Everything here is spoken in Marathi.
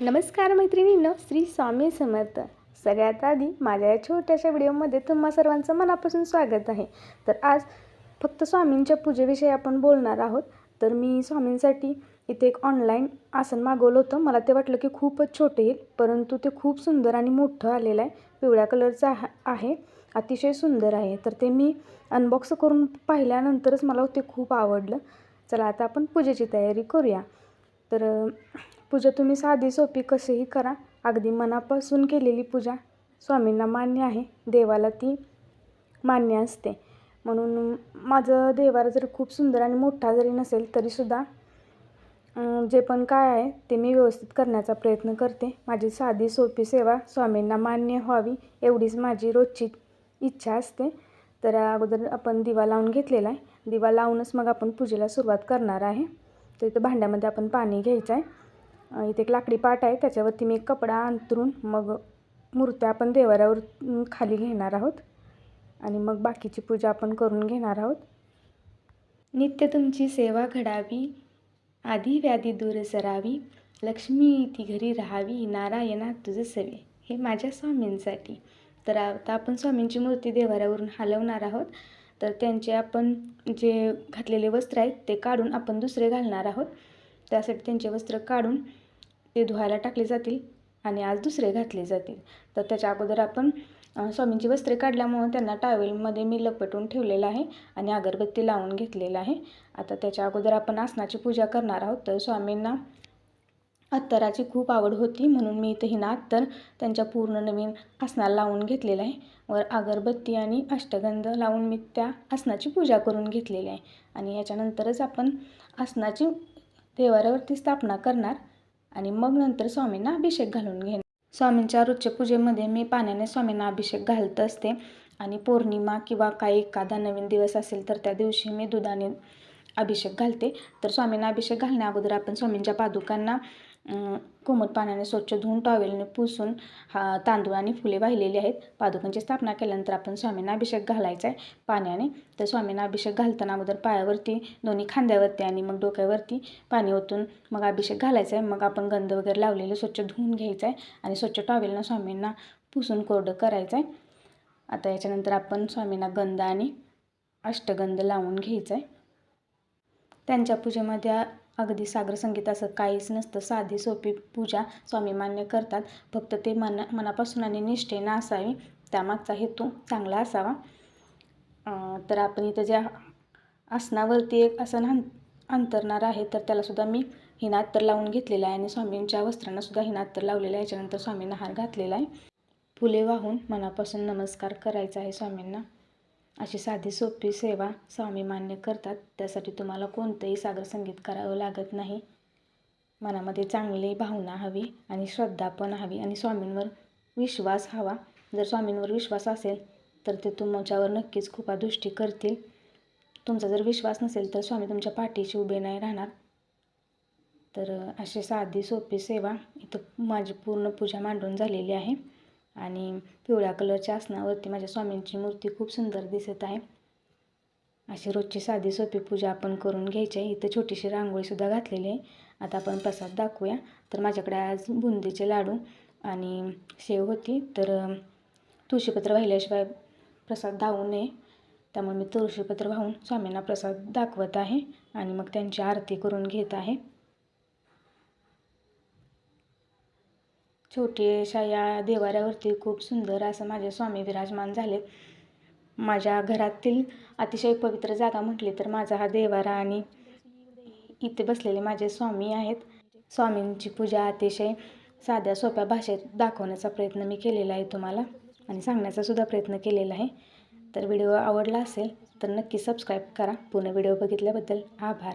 नमस्कार मैत्रिणींनो, श्री स्वामी समर्थ. सगळ्यात आधी माझ्या या छोट्याशा व्हिडिओमध्ये तुम्हा सर्वांचं मनापासून स्वागत आहे. तर आज फक्त स्वामींच्या पूजेविषयी आपण बोलणार आहोत. तर मी स्वामींसाठी इथे एक ऑनलाईन आसन मागवलं होतं. मला ते वाटलं की खूपच छोटे येईल, परंतु ते खूप सुंदर आणि मोठं आलेलं आहे. पिवळ्या कलरचं आहे, अतिशय सुंदर आहे. तर ते मी अनबॉक्स करून पाहिल्यानंतरच मला ते खूप आवडलं. चला आता आपण पूजेची तयारी करूया. तर पूजा तुम्ही साधी सोपी कशीही करा, अगदी मनापासून केलेली पूजा स्वामींना मान्य आहे, देवाला ती मान्य असते. म्हणून माझं देवारा जर खूप सुंदर आणि मोठा जरी नसेल तरीसुद्धा जे पण काय आहे ते मी व्यवस्थित करण्याचा प्रयत्न करते. माझी साधी सोपी सेवा स्वामींना मान्य व्हावी एवढीच माझी रोजची इच्छा असते. तर अगोदर आपण दिवा लावून घेतलेला आहे. दिवा लावूनच मग आपण पूजेला सुरुवात करणार आहे. तर इथं भांड्यामध्ये आपण पाणी घ्यायचं आहे. इथे एक लाकडी पाट आहे, त्याच्यावरती मी एक कपडा अंथरून मग मूर्त्या आपण देवाऱ्यावर खाली घेणार आहोत आणि मग बाकीची पूजा आपण करून घेणार आहोत. नित्य तुमची सेवा घडावी, आधी व्याधी दूर सरावी, लक्ष्मी ती घरी राहावी, नारायणा तुझं सवे. हे माझ्या स्वामींसाठी. तर आता आपण स्वामींची मूर्ती देवाऱ्यावरून हलवणार आहोत. तर त्यांचे आपण जे घातलेले वस्त्र आहेत ते काढून आपण दुसरे घालणार आहोत. त्यासाठी त्यांचे वस्त्र काढून ते धुवायला टाकले जातील आणि आज दुसरे घातले जातील. तर त्याच्या अगोदर आपण स्वामींची वस्त्रे काढल्यामुळं त्यांना टॉवेलमध्ये मी लपेटून ठेवलेलं आहे आणि अगरबत्ती लावून घेतलेलं आहे. आता त्याच्या अगोदर आपण आसनाची पूजा करणार आहोत. तर स्वामींना अत्तराची खूप आवड होती, म्हणून मी इथे हिना अत्तर त्यांच्या पूर्ण नवीन आसनाला लावून घेतलेलं आहे. वर अगरबत्ती आणि अष्टगंध लावून मी त्या आसनाची पूजा करून घेतलेली आहे. आणि याच्यानंतरच आपण आसनाची देवाऱ्यावरती स्थापना करणार आणि मग नंतर स्वामींना अभिषेक घालून घेणार. स्वामींच्या रोजच्या पूजेमध्ये मी पाण्याने स्वामींना अभिषेक घालत असते आणि पौर्णिमा किंवा काही एखादा नवीन दिवस असेल तर त्या दिवशी मी दुधाने अभिषेक घालते. तर स्वामींना अभिषेक घालण्या अगोदर आपण स्वामींच्या पादुकांना कोमट पाण्याने स्वच्छ धुवून टॉवेलने पुसून तांदूळ आणि फुले वाहिलेली आहेत. पादुकांची स्थापना केल्यानंतर आपण स्वामींना अभिषेक घालायचा आहे पाण्याने. तर स्वामींना अभिषेक घालताना अगोदर पायावरती, दोन्ही खांद्यावरती आणि मग डोक्यावरती पाणी ओतून मग अभिषेक घालायचा आहे. मग आपण गंध वगैरे लावलेलं स्वच्छ धुवून घ्यायचं आहे आणि स्वच्छ टॉवेलनं स्वामींना पुसून कोरडं करायचं आहे. आता याच्यानंतर आपण स्वामींना गंध आणि अष्टगंध लावून घ्यायचं आहे. त्यांच्या पूजेमध्ये अगदी सागर संगीत असं काहीच नसतं. साधी सोपी पूजा स्वामी मान्य करतात. फक्त ते मनापासून आणि निष्ठेनं असावी, त्यामागचा हेतू चांगला असावा. तर आपण इथं ज्या आसनावरती एक आसन अंतरणार आहे तर त्यालासुद्धा मी हिना अत्तर लावून घेतलेला आहे आणि स्वामींच्या वस्त्रांनासुद्धा हिना अत्तर लावलेला आहे. याच्यानंतर स्वामींना हार घातलेला आहे. फुले वाहून मनापासून नमस्कार करायचा आहे स्वामींना. अशी साधी सोपी सेवा स्वामी मान्य करतात. त्यासाठी तुम्हाला कोणतंही सागर संगीत करावं लागत नाही. मनामध्ये चांगली भावना हवी आणि श्रद्धा पण हवी आणि स्वामींवर विश्वास हवा. जर स्वामींवर विश्वास असेल तर ते तुमच्यावर नक्कीच कृपादृष्टी करतील. तुमचा जर विश्वास नसेल तर स्वामी तुमच्या पाठीशी उभे नाही राहणार. तर अशी साधी सोपी सेवा इथं माझी पूर्ण पूजा मांडून झालेली आहे आणि पिवळ्या कलरच्या आसनावरती माझ्या स्वामींची मूर्ती खूप सुंदर दिसत आहे. अशी रोजची साधी सोपी पूजा आपण करून घ्यायची आहे. इथं छोटीशी रांगोळीसुद्धा घातलेली आहे. आता आपण प्रसाद दाखवूया. तर माझ्याकडे आज बुंदीचे लाडू आणि शेव होती. तर तुळशीपत्र वाहिल्याशिवाय प्रसाद दाखवू नये, त्यामुळे मी तुळशीपत्र वाहून स्वामींना प्रसाद दाखवत आहे आणि मग त्यांची आरती करून घेत आहे. छोट्याशा या देवाऱ्यावरती खूप सुंदर असं माझे स्वामी विराजमान झाले. माझ्या घरातील अतिशय पवित्र जागा म्हटली तर माझा हा देवारा आणि इथे बसलेले माझे स्वामी आहेत. स्वामींची पूजा अतिशय साध्या सोप्या भाषेत दाखवण्याचा प्रयत्न मी केलेला आहे तुम्हाला आणि सांगण्याचा सुद्धा प्रयत्न केलेला आहे. तर व्हिडिओ आवडला असेल तर नक्की सबस्क्राईब करा. पूर्ण व्हिडिओ बघितल्याबद्दल आभार.